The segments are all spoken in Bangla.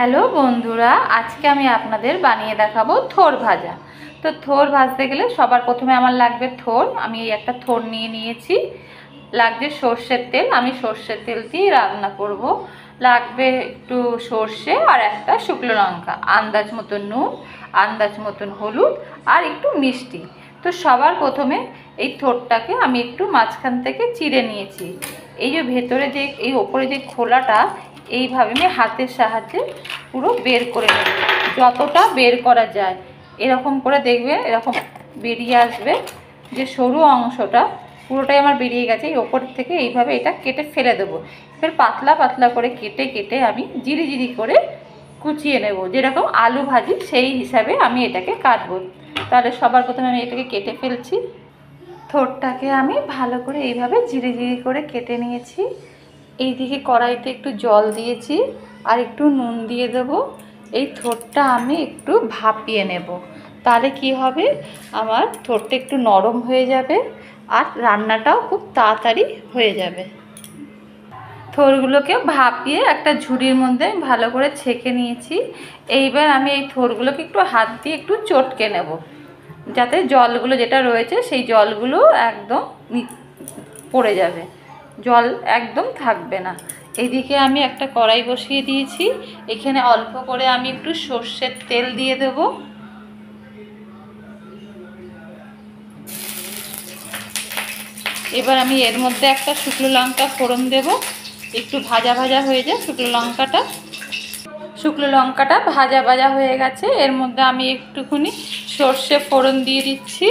হ্যালো বন্ধুরা, আজকে আমি আপনাদের বানিয়ে দেখাবো থোর ভাজা। তো থোর ভাজতে গেলে সবার প্রথমে আমার লাগবে থোর। আমি এই একটা থোর নিয়ে নিয়েছি। লাগবে সর্ষের তেল, আমি সর্ষের তেল দিয়ে রান্না করব। লাগবে একটু সর্ষে আর একটা শুকনো লঙ্কা, আন্দাজ মতন নুন, আন্দাজ মতন হলুদ আর একটু মিষ্টি। তো সবার প্রথমে এই থোরটাকে আমি একটু মাঝখান থেকে চিড়ে নিয়েছি। এই যে ভেতরে যে এই ওপরে যে খোলাটা, এইভাবে আমি হাতের সাহায্যে পুরো বের করে নেব, যতটা বের করা যায়। এরকম করে দেখবে, এরকম বেরিয়ে আসবে। যে সরু অংশটা পুরোটাই আমার বেরিয়ে গেছে। এই ওপর থেকে এইভাবে এটা কেটে ফেলে দেবো। এবার পাতলা পাতলা করে কেটে কেটে আমি জিরি জিরি করে কুচিয়ে নেব, যেরকম আলু ভাজি সেই হিসাবে আমি এটাকে কাটবো। তাহলে সবার প্রথমে আমি এটাকে কেটে ফেলছি। থোরটাকে আমি ভালো করে এইভাবে জিরি জিরি করে কেটে নিয়েছি। এইদিকে কড়াইতে একটু জল দিয়েছি আর একটু নুন দিয়ে দেবো। এই থোরটা আমি একটু ভাপিয়ে নেব। তাহলে কি হবে, আমার থোরটা একটু নরম হয়ে যাবে আর রান্নাটাও খুব তাড়াতাড়ি হয়ে যাবে। থোরগুলোকে ভাপিয়ে একটা ঝুড়ির মধ্যে ভালো করে ছেঁকে নিয়েছি। এইবার আমি এই থোরগুলোকে একটু হাত দিয়ে একটু চটকে নেব, যাতে জলগুলো যেটা রয়েছে সেই জলগুলো একদম পড়ে যাবে, জল একদম থাকবে না। এইদিকে আমি একটা কড়াই বসিয়ে দিয়েছি। এখানে অল্প করে আমি একটু সর্ষের তেল দিয়ে দেব। এবার আমি এর মধ্যে একটা শুকনো লঙ্কা ফোড়ন দেব। একটু ভাজা ভাজা হয়ে যায় শুকনো লঙ্কাটা। শুকনো লঙ্কাটা ভাজা ভাজা হয়ে গেছে। এর মধ্যে আমি একটুখানি সর্ষে ফোড়ন দিয়ে দিচ্ছি।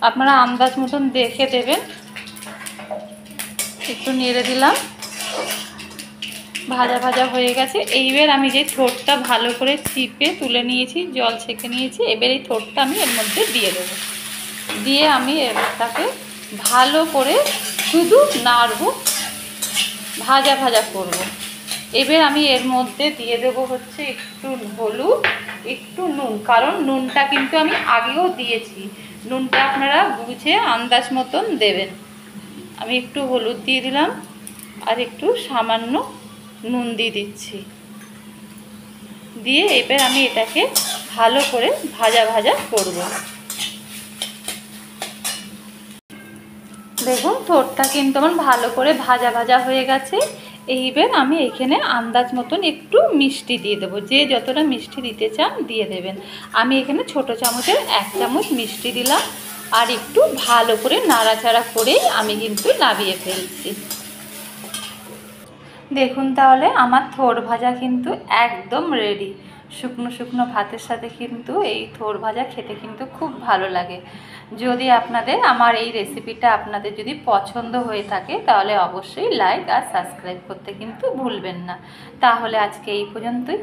আপনারা আন্দাজ মতন দেখে দেবেন। একটু নেড়ে দিলাম, ভাজা ভাজা হয়ে গেছে। এইবার আমি যে থোরটা ভালো করে চিপে তুলে নিয়েছি, জল ছেঁকে নিয়েছি, এবার এই থোরটা আমি এর মধ্যে দিয়ে দেবো। দিয়ে আমি এটাকে ভালো করে শুধু নাড়বো, ভাজা ভাজা করব। এবার আমি এর মধ্যে দিয়ে দেবো হচ্ছে একটু হলুদ, একটু নুন, কারণ নুনটা কিন্তু আমি আগেও দিয়েছি। নুনটা আপনারা বুঝে আন্দাজ মতন দেবেন। আমি একটু হলুদ দিয়ে দিলাম আর একটু সামান্য নুন দিয়ে দিচ্ছি। দিয়ে এবার আমি এটাকে ভালো করে ভাজা ভাজা করব। দেখুন থোরটা কিন্তু আমার ভালো করে ভাজা ভাজা হয়ে গেছে। এইবার আমি এখানে আন্দাজ মতন একটু মিষ্টি দিয়ে দেবো। যে যতটা মিষ্টি দিতে চান দিয়ে দেবেন। আমি এখানে ছোটো চামচের 1 চামচ মিষ্টি দিলাম আর একটু ভালো করে নাড়াচাড়া করেই আমি কিন্তু নামিয়ে ফেলছি। দেখুন তাহলে আমার থোর ভাজা কিন্তু একদম রেডি। শুকনো শুকনো ভাতের সাথে কিন্তু এই থোর ভাজা খেতে কিন্তু খুব ভালো লাগে। যদি আপনাদের আমার এই রেসিপিটা আপনাদের যদি পছন্দ হয়ে থাকে তাহলে অবশ্যই লাইক আর সাবস্ক্রাইব করতে কিন্তু ভুলবেন না। তাহলে আজকে এই পর্যন্তই।